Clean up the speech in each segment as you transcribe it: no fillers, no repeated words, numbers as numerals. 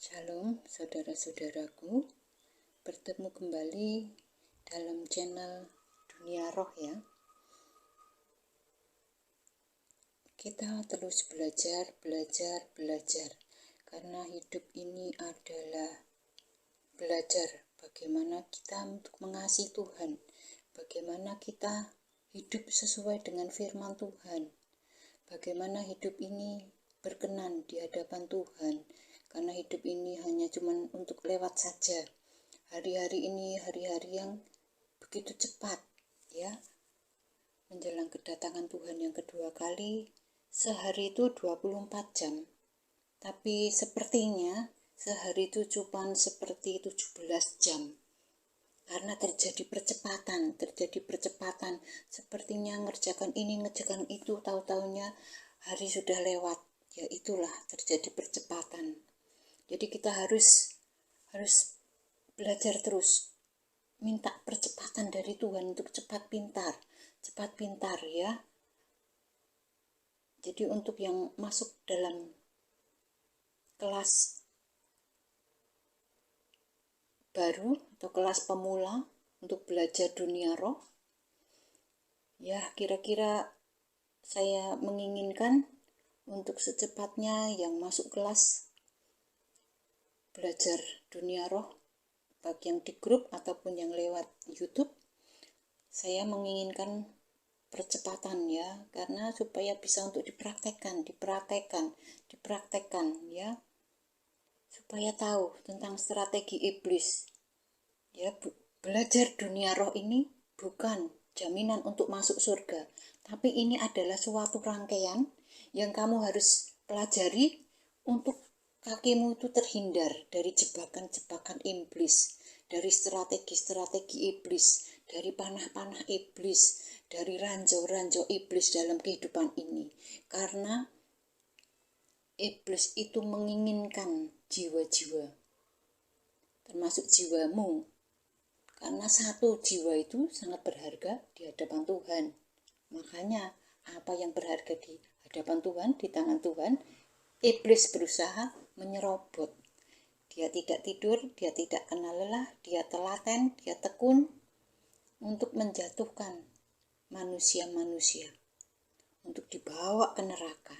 Shalom saudara-saudaraku, bertemu kembali dalam channel Dunia Roh ya. Kita terus belajar karena hidup ini adalah belajar bagaimana kita untuk mengasihi Tuhan, bagaimana kita hidup sesuai dengan firman Tuhan, bagaimana hidup ini berkenan di hadapan Tuhan. Karena hidup ini hanya cuman untuk lewat saja. Hari-hari ini hari-hari yang begitu cepat ya. Menjelang kedatangan Tuhan yang kedua kali, sehari itu 24 jam. Tapi sepertinya sehari itu cuman seperti 17 jam. Karena terjadi percepatan. Sepertinya ngerjakan ini, ngerjakan itu, tahu-taunya hari sudah lewat. Ya itulah terjadi percepatan. Jadi kita harus belajar terus, minta percepatan dari Tuhan untuk cepat pintar ya. Jadi untuk yang masuk dalam kelas baru atau kelas pemula untuk belajar dunia roh, ya kira-kira saya menginginkan untuk secepatnya yang masuk kelas belajar dunia roh, baik yang di grup ataupun yang lewat YouTube, saya menginginkan percepatan ya, karena supaya bisa untuk dipraktekkan ya, supaya tahu tentang strategi iblis ya. Belajar dunia roh ini bukan jaminan untuk masuk surga, tapi ini adalah suatu rangkaian yang kamu harus pelajari untuk kakimu itu terhindar dari jebakan-jebakan iblis, dari strategi-strategi iblis, dari panah-panah iblis, dari ranjau-ranjau iblis dalam kehidupan ini. Karena iblis itu menginginkan jiwa-jiwa, termasuk jiwamu. Karena satu jiwa itu sangat berharga di hadapan Tuhan. Makanya apa yang berharga di hadapan Tuhan, di tangan Tuhan, iblis berusaha menyerobot. Dia tidak tidur, dia tidak kenal lelah, dia telaten, dia tekun untuk menjatuhkan manusia-manusia, untuk dibawa ke neraka.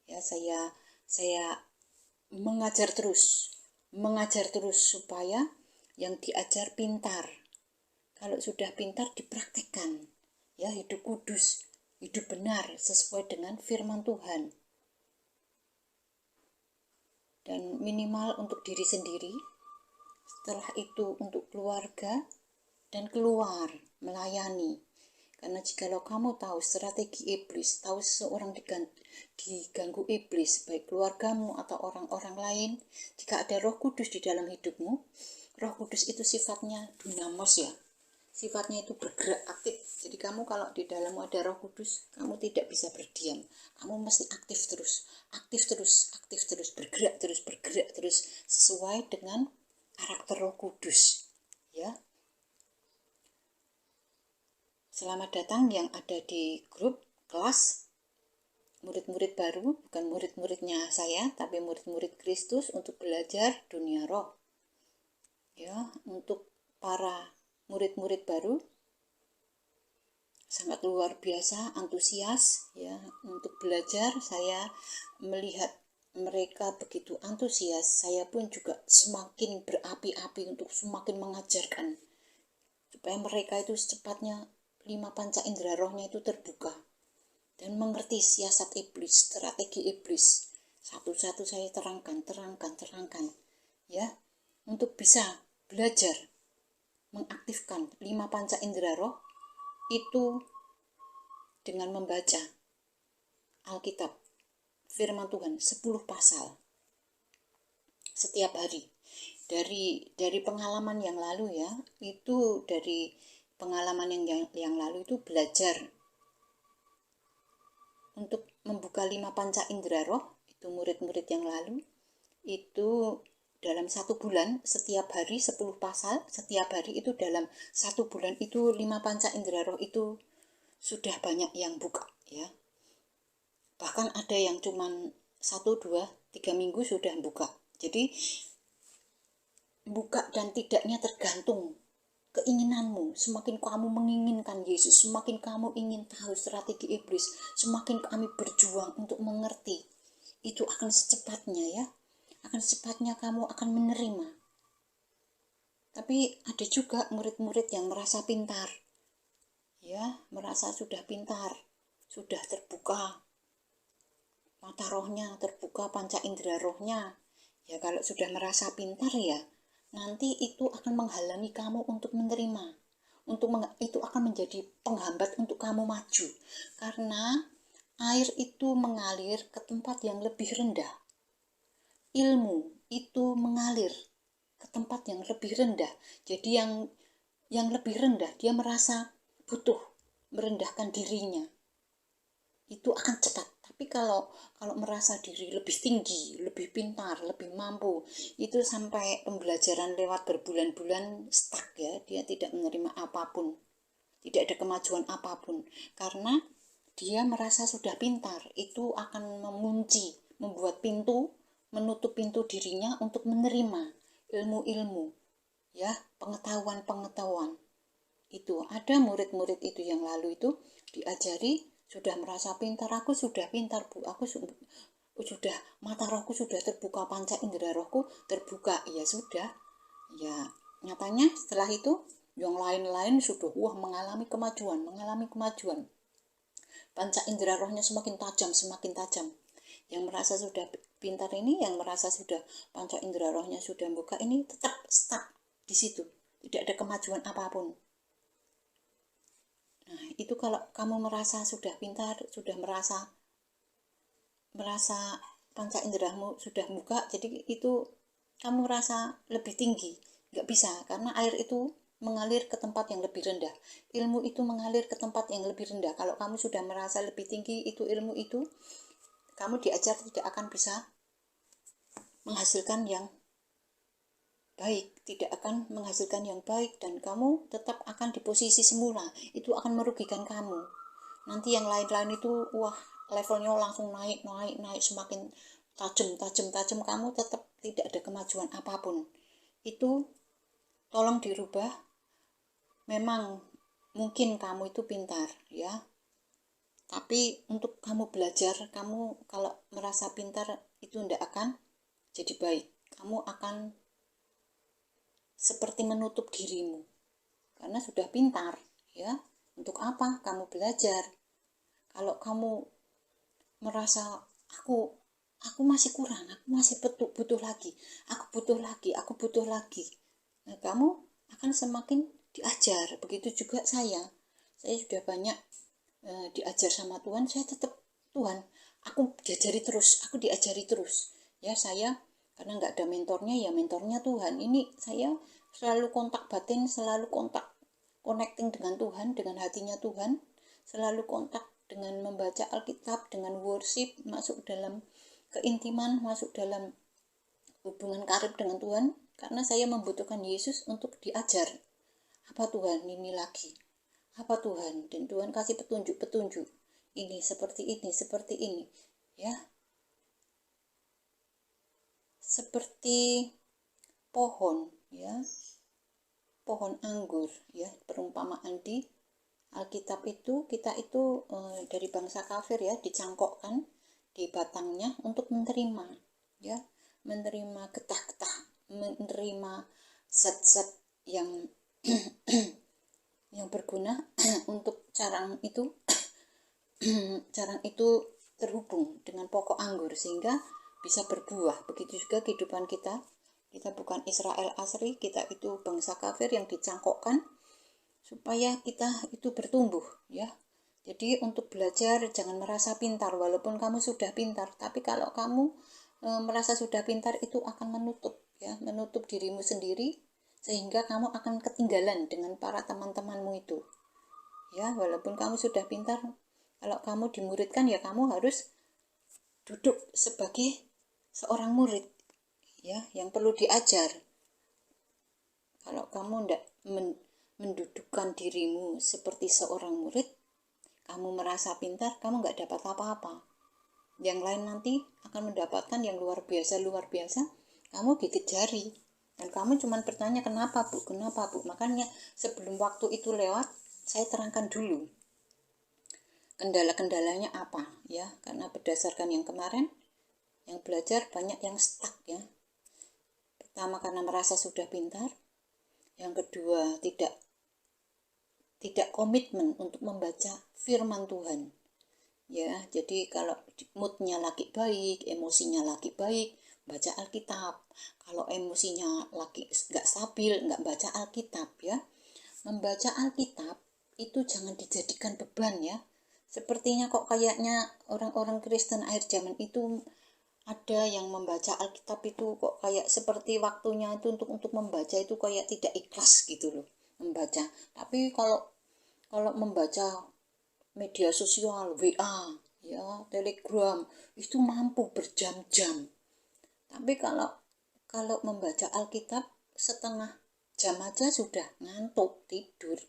Ya, saya mengajar terus supaya yang diajar pintar. Kalau sudah pintar dipraktekkan, ya, hidup kudus, hidup benar sesuai dengan firman Tuhan. Dan minimal untuk diri sendiri, setelah itu untuk keluarga, dan keluar melayani. Karena jikalau kamu tahu strategi iblis, tahu seseorang diganggu iblis, baik keluargamu atau orang-orang lain, jika ada Roh Kudus di dalam hidupmu, Roh Kudus itu sifatnya dinamos ya, sifatnya itu bergerak aktif. Jadi kamu kalau di dalammu ada Roh Kudus, kamu tidak bisa berdiam, kamu mesti aktif terus, bergerak terus sesuai dengan karakter Roh Kudus ya. Selamat datang yang ada di grup kelas murid-murid baru, bukan murid-muridnya saya, tapi murid-murid Kristus untuk belajar dunia roh ya. Untuk para murid-murid baru sangat luar biasa antusias ya untuk belajar. Saya melihat mereka begitu antusias, saya pun juga semakin berapi-api untuk semakin mengajarkan supaya mereka itu secepatnya 5 panca indera rohnya itu terbuka dan mengerti siasat iblis, strategi iblis. Satu-satu saya terangkan ya, untuk bisa belajar mengaktifkan 5 panca indera roh itu dengan membaca Alkitab, firman Tuhan 10 pasal setiap hari. Dari pengalaman yang lalu ya, itu dari pengalaman yang lalu itu belajar untuk membuka 5 panca indera roh, itu murid-murid yang lalu, itu dalam 1 bulan, setiap hari 10 pasal, setiap hari itu dalam 1 bulan itu 5 panca indera roh itu sudah banyak yang buka ya. Bahkan ada yang cuman 1, 2, 3 minggu sudah buka. Jadi buka dan tidaknya tergantung keinginanmu. Semakin kamu menginginkan Yesus, semakin kamu ingin tahu strategi iblis, semakin kami berjuang untuk mengerti. Itu akan secepatnya ya, akan secepatnya kamu akan menerima. Tapi ada juga murid-murid yang merasa pintar, ya, merasa sudah pintar, sudah terbuka mata rohnya, terbuka panca indera rohnya. Ya kalau sudah merasa pintar ya, nanti itu akan menghalangi kamu untuk menerima. Itu akan menjadi penghambat untuk kamu maju. Karena air itu mengalir ke tempat yang lebih rendah. Ilmu itu mengalir ke tempat yang lebih rendah. Jadi yang lebih rendah dia merasa butuh merendahkan dirinya. Itu akan cepat. Tapi kalau merasa diri lebih tinggi, lebih pintar, lebih mampu, itu sampai pembelajaran lewat berbulan-bulan stuck ya, dia tidak menerima apapun, tidak ada kemajuan apapun, karena dia merasa sudah pintar. Itu akan mengunci, membuat pintu, menutup pintu dirinya untuk menerima ilmu-ilmu, ya, pengetahuan-pengetahuan. Itu ada murid-murid itu yang lalu itu diajari sudah merasa pintar, aku sudah pintar Bu, aku sudah mata rohku sudah terbuka, panca indera rohku terbuka. Ya sudah, ya nyatanya setelah itu yang lain-lain sudah mengalami kemajuan, panca indera rohnya semakin tajam. Yang merasa sudah pintar ini, yang merasa sudah panca indera rohnya sudah buka ini tetap stuck di situ, tidak ada kemajuan apapun. Nah, itu kalau kamu merasa sudah pintar, sudah merasa panca inderamu sudah buka, jadi itu kamu merasa lebih tinggi. Nggak bisa, karena air itu mengalir ke tempat yang lebih rendah. Ilmu itu mengalir ke tempat yang lebih rendah. Kalau kamu sudah merasa lebih tinggi, itu ilmu itu, kamu diajar tidak akan bisa menghasilkan yang baik, tidak akan menghasilkan yang baik, dan kamu tetap akan di posisi semula. Itu akan merugikan kamu. Nanti yang lain-lain itu levelnya langsung naik, semakin tajam, kamu tetap tidak ada kemajuan apapun. Itu tolong dirubah. Memang mungkin kamu itu pintar ya, tapi untuk kamu belajar, kamu kalau merasa pintar itu tidak akan jadi baik. Kamu akan seperti menutup dirimu karena sudah pintar ya. Untuk apa kamu belajar kalau kamu merasa aku masih kurang, aku masih butuh lagi, aku butuh lagi. Nah, kamu akan semakin diajar. Begitu juga saya sudah banyak diajar sama Tuhan. Saya tetap Tuhan, aku diajari terus ya. Saya karena nggak ada mentornya, ya mentornya Tuhan. Ini saya selalu kontak batin, selalu connecting dengan Tuhan, dengan hatinya Tuhan, selalu kontak dengan membaca Alkitab, dengan worship, masuk dalam keintiman, masuk dalam hubungan karib dengan Tuhan, karena saya membutuhkan Yesus untuk diajar. Apa Tuhan ini lagi? Apa Tuhan? Dan Tuhan kasih petunjuk. Ini seperti ini, ya. Seperti pohon, ya. Pohon anggur, ya. Perumpamaan di Alkitab itu, kita itu dari bangsa kafir ya, dicangkokkan di batangnya untuk menerima, ya, menerima getah-getah, menerima zat-zat yang yang berguna untuk carang itu terhubung dengan pokok anggur sehingga bisa berbuah. Begitu juga kehidupan kita bukan Israel asli, kita itu bangsa kafir yang dicangkokkan supaya kita itu bertumbuh ya. Jadi untuk belajar jangan merasa pintar, walaupun kamu sudah pintar, tapi kalau kamu merasa sudah pintar itu akan menutup dirimu sendiri, sehingga kamu akan ketinggalan dengan para teman-temanmu itu ya. Walaupun kamu sudah pintar, kalau kamu dimuridkan ya kamu harus duduk sebagai seorang murid ya, yang perlu diajar. Kalau kamu tidak mendudukkan dirimu seperti seorang murid, kamu merasa pintar, kamu nggak dapat apa-apa. Yang lain nanti akan mendapatkan yang luar biasa, kamu gigit jari. Dan kamu cuma bertanya, kenapa Bu, kenapa Bu. Makanya sebelum waktu itu lewat, saya terangkan dulu kendala-kendalanya apa ya, karena berdasarkan yang kemarin yang belajar banyak yang stuck ya. Pertama karena merasa sudah pintar, yang kedua tidak komitmen untuk membaca firman Tuhan ya. Jadi kalau moodnya lagi baik, emosinya lagi baik, baca Alkitab. Kalau emosinya lagi nggak stabil, nggak baca Alkitab ya. Membaca Alkitab itu jangan dijadikan beban ya. Sepertinya kok kayaknya orang-orang Kristen akhir zaman itu ada yang membaca Alkitab itu kok kayak seperti waktunya itu untuk membaca itu kayak tidak ikhlas gitu loh membaca. Tapi kalau membaca media sosial, WA, ya, Telegram, itu mampu berjam-jam. Tapi kalau membaca Alkitab setengah jam aja sudah ngantuk tidur,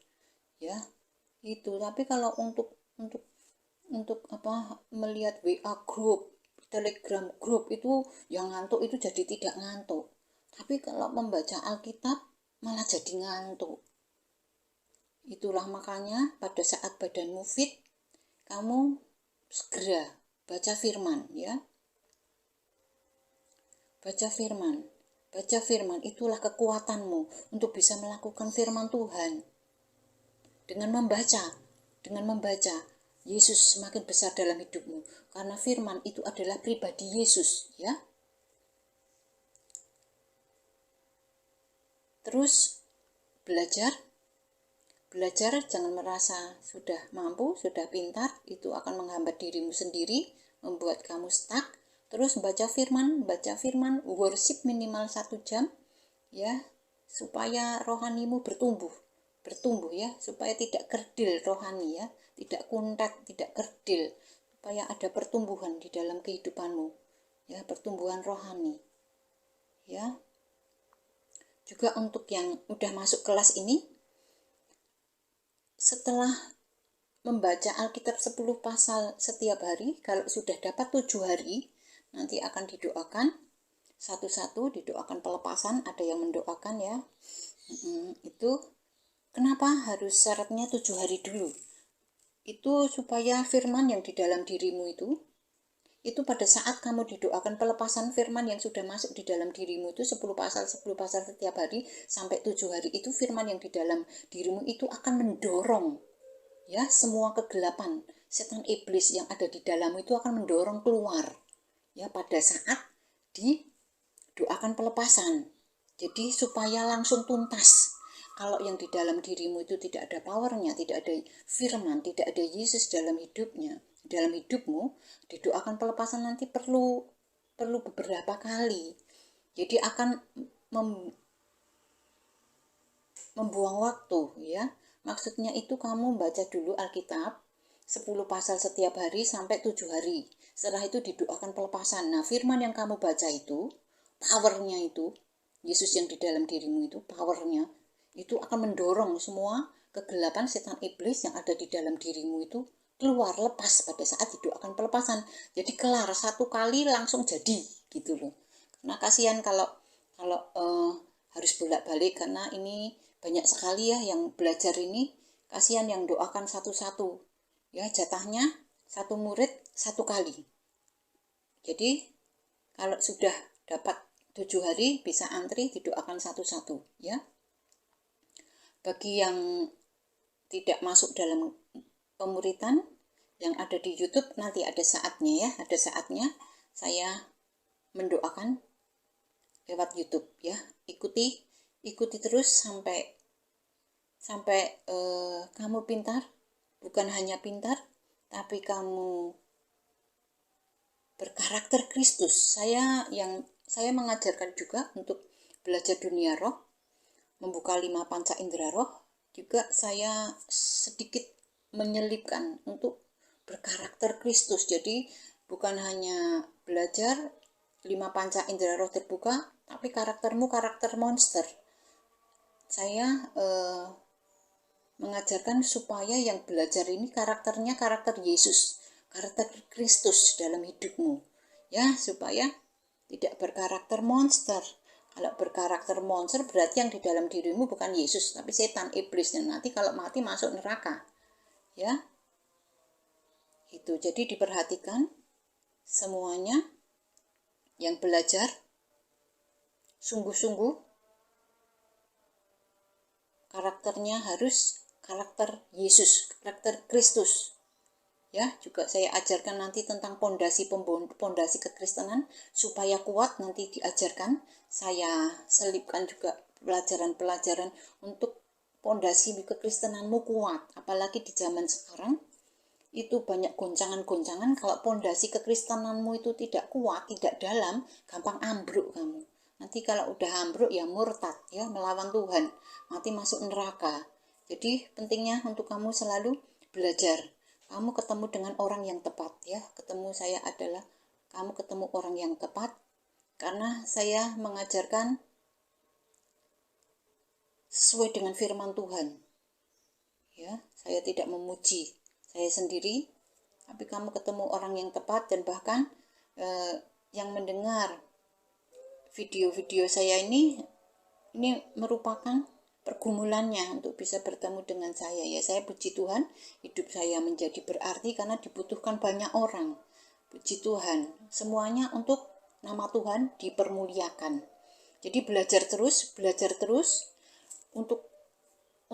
ya. Itu. Tapi kalau untuk melihat WA grup, Telegram grup itu yang ngantuk itu jadi tidak ngantuk. Tapi kalau membaca Alkitab malah jadi ngantuk. Itulah makanya pada saat badanmu fit, kamu segera baca firman ya. Baca firman. Baca firman itulah kekuatanmu untuk bisa melakukan firman Tuhan. Dengan membaca, Yesus semakin besar dalam hidupmu. Karena firman itu adalah pribadi Yesus ya. Terus belajar jangan merasa sudah mampu, sudah pintar, itu akan menghambat dirimu sendiri, membuat kamu stuck. Terus baca firman, worship minimal 1 jam, ya, supaya rohanimu bertumbuh ya, supaya tidak kerdil rohani ya, tidak kuntat, tidak kerdil, supaya ada pertumbuhan di dalam kehidupanmu, ya, pertumbuhan rohani, ya. Juga untuk yang udah masuk kelas ini, setelah membaca Alkitab 10 pasal setiap hari, kalau sudah dapat 7 hari, nanti akan didoakan satu-satu, didoakan pelepasan, ada yang mendoakan ya. Itu kenapa harus syaratnya 7 hari dulu? Itu supaya firman yang di dalam dirimu itu pada saat kamu didoakan pelepasan firman yang sudah masuk di dalam dirimu itu 10 pasal setiap hari sampai 7 hari, itu firman yang di dalam dirimu itu akan mendorong ya semua kegelapan setan iblis yang ada di dalammu itu akan mendorong keluar ya pada saat didoakan pelepasan. Jadi supaya langsung tuntas. Kalau yang di dalam dirimu itu tidak ada powernya, tidak ada firman, tidak ada Yesus dalam hidupmu, didoakan pelepasan nanti perlu beberapa kali. Jadi akan membuang waktu ya. Maksudnya itu kamu baca dulu Alkitab 10 pasal setiap hari sampai 7 hari. Setelah itu didoakan pelepasan. Nah, firman yang kamu baca itu, powernya itu, Yesus yang di dalam dirimu itu, powernya, itu akan mendorong semua kegelapan setan iblis yang ada di dalam dirimu itu keluar, lepas pada saat didoakan pelepasan. Jadi kelar, satu kali langsung jadi gitu loh. Karena kasihan kalau harus bolak-balik, karena ini banyak sekali ya yang belajar ini, kasihan yang doakan satu-satu ya, jatahnya satu murid satu kali. Jadi kalau sudah dapat 7 hari bisa antri didoakan satu-satu ya. Bagi yang tidak masuk dalam pemuritan yang ada di YouTube, nanti ada saatnya ya, ada saatnya saya mendoakan lewat YouTube ya. Ikuti terus sampai kamu pintar, bukan hanya pintar, tapi kamu berkarakter Kristus. Saya mengajarkan juga untuk belajar dunia roh, membuka 5 panca indera roh, juga saya sedikit menyelipkan untuk berkarakter Kristus. Jadi bukan hanya belajar 5 panca indera roh terbuka, tapi karaktermu karakter monster. Saya mengajarkan supaya yang belajar ini karakternya karakter Yesus, karakter Kristus dalam hidupmu. Ya, supaya tidak berkarakter monster. Kalau berkarakter monster berarti yang di dalam dirimu bukan Yesus, tapi setan, iblis, dan nanti kalau mati masuk neraka. Ya, itu. Jadi diperhatikan semuanya yang belajar sungguh-sungguh karakternya harus karakter Yesus, karakter Kristus. Ya, juga saya ajarkan nanti tentang pondasi kekristenan supaya kuat, nanti diajarkan. Saya selipkan juga pelajaran-pelajaran untuk pondasi kekristenanmu kuat, apalagi di zaman sekarang itu banyak goncangan-goncangan. Kalau pondasi kekristenanmu itu tidak kuat, tidak dalam, gampang ambruk kamu. Nanti kalau udah ambruk ya murtad, ya melawan Tuhan, mati masuk neraka. Jadi pentingnya untuk kamu selalu belajar. Kamu ketemu dengan orang yang tepat, ya. Ketemu saya adalah kamu ketemu orang yang tepat, karena saya mengajarkan sesuai dengan firman Tuhan. Ya, saya tidak memuji saya sendiri, tapi kamu ketemu orang yang tepat. Dan bahkan yang mendengar video-video saya ini merupakan pergumulannya untuk bisa bertemu dengan saya. Ya, saya puji Tuhan, hidup saya menjadi berarti karena dibutuhkan banyak orang. Puji Tuhan, semuanya untuk nama Tuhan dipermuliakan. Jadi belajar terus untuk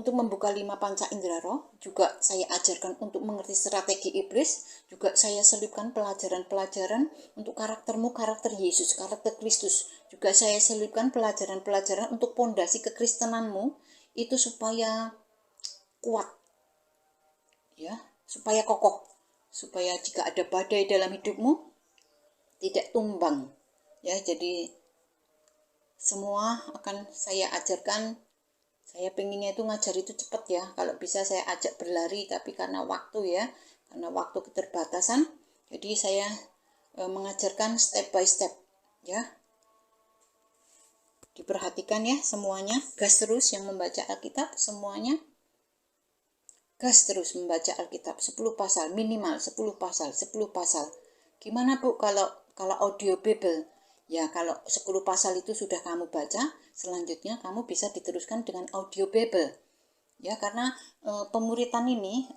membuka 5 panca indera roh. Juga saya ajarkan untuk mengerti strategi iblis. Juga saya selipkan pelajaran-pelajaran untuk karakter Yesus, karakter Kristus. Juga saya selipkan pelajaran-pelajaran untuk pondasi kekristenanmu itu supaya kuat, ya, supaya kokoh, supaya jika ada badai dalam hidupmu tidak tumbang, ya. Jadi semua akan saya ajarkan. Saya pengennya itu ngajar itu cepat, ya. Kalau bisa saya ajak berlari, tapi karena waktu, ya, karena waktu keterbatasan, jadi saya mengajarkan step by step, ya. Diperhatikan ya semuanya, gas terus yang membaca Alkitab, semuanya gas terus membaca Alkitab, 10 pasal, minimal 10 pasal. Gimana Bu kalau audio Bible? Ya, kalau 10 pasal itu sudah kamu baca, selanjutnya kamu bisa diteruskan dengan audio Bible. Ya, karena pemuritan ini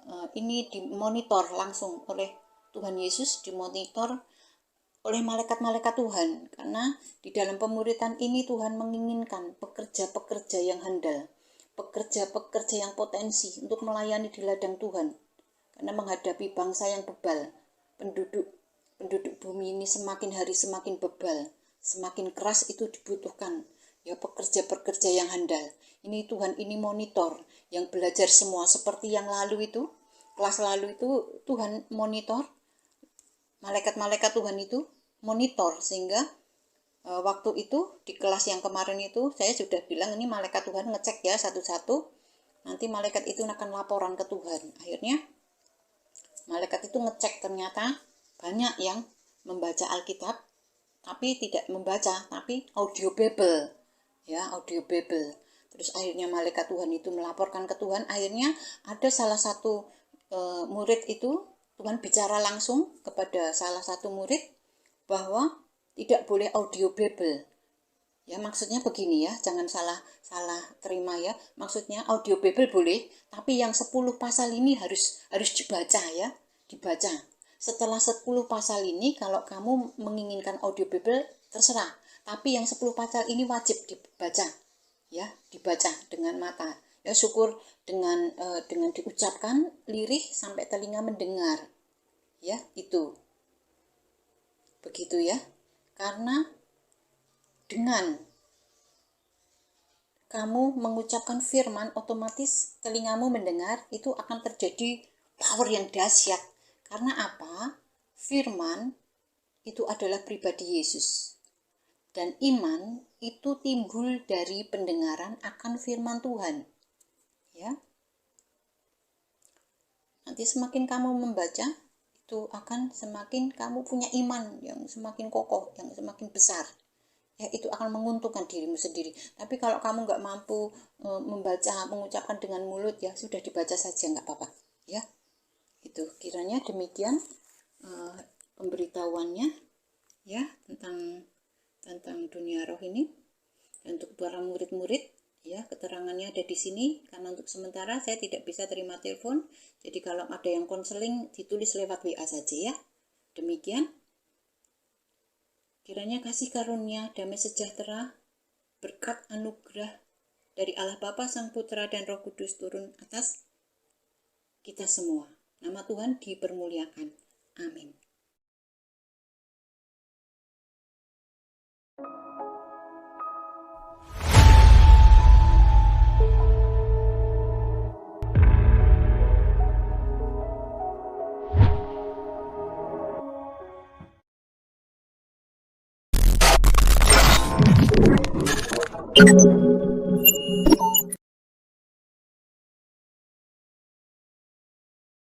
dimonitor langsung oleh Tuhan Yesus, dimonitor oleh malaikat-malaikat Tuhan. Karena di dalam pemuritan ini Tuhan menginginkan pekerja-pekerja yang handal, pekerja-pekerja yang potensi untuk melayani di ladang Tuhan. Karena menghadapi bangsa yang bebal, penduduk bumi ini semakin hari semakin bebal, semakin keras, itu dibutuhkan ya pekerja-pekerja yang handal. Ini Tuhan ini monitor, yang belajar semua seperti yang lalu itu, kelas lalu itu Tuhan monitor, malaikat-malaikat Tuhan itu monitor, sehingga waktu itu di kelas yang kemarin itu saya sudah bilang ini malaikat Tuhan ngecek ya satu-satu, nanti malaikat itu akan laporan ke Tuhan. Akhirnya malaikat itu ngecek, ternyata banyak yang membaca Alkitab tapi tidak membaca, tapi audio Bible, ya, audio Bible. Terus akhirnya malaikat Tuhan itu melaporkan ke Tuhan. Akhirnya ada salah satu murid itu, Tuhan bicara langsung kepada salah satu murid bahwa tidak boleh audio Bible. Ya, maksudnya begini ya, jangan salah terima ya. Maksudnya audio Bible boleh, tapi yang 10 pasal ini harus dibaca ya, dibaca. Setelah 10 pasal ini kalau kamu menginginkan audio Bible terserah, tapi yang 10 pasal ini wajib dibaca. Ya, dibaca dengan mata. Ya, syukur dengan diucapkan lirih sampai telinga mendengar. Ya, itu. Begitu ya. Karena dengan kamu mengucapkan firman, otomatis telingamu mendengar, itu akan terjadi power yang dahsyat. Karena apa? Firman itu adalah pribadi Yesus. Dan iman itu timbul dari pendengaran akan firman Tuhan. Ya. Nanti semakin kamu membaca, itu akan semakin kamu punya iman yang semakin kokoh, yang semakin besar. Ya, itu akan menguntungkan dirimu sendiri. Tapi kalau kamu nggak mampu membaca, mengucapkan dengan mulut, ya sudah dibaca saja, nggak apa-apa. Ya, itu kiranya demikian pemberitahuannya ya tentang tentang dunia roh ini. Dan untuk para murid-murid, ya, keterangannya ada di sini, karena untuk sementara saya tidak bisa terima telepon. Jadi kalau ada yang konseling ditulis lewat WA saja ya. Demikian. Kiranya kasih karunia, damai sejahtera, berkat anugerah dari Allah Bapa, Sang Putra, dan Roh Kudus turun atas kita semua. Nama Tuhan dipermuliakan. Amin. Thank you.